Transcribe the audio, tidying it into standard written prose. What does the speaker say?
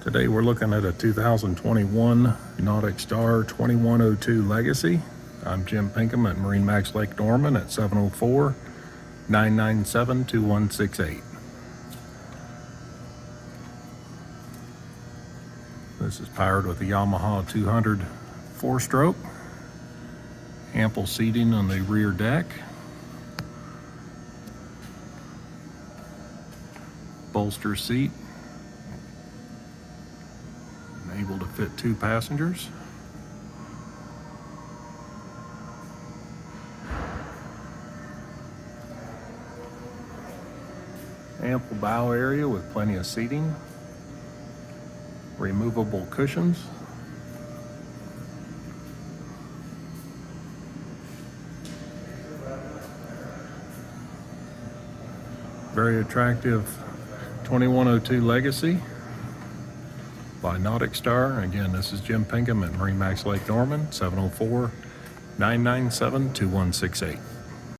Today we're looking at a 2021 NauticStar 2102 Legacy. I'm Jim Pinkham at MarineMax Lake Norman at 704-997-2168. This is powered with a Yamaha 200 4-stroke. Ample seating on the rear deck. Bolster seat. Able to fit 2 passengers. Ample bow area with plenty of seating. Removable cushions. Very attractive 2102 Legacy by NauticStar. Again, this is Jim Pinkham at MarineMax Lake Norman, 704-997-2168.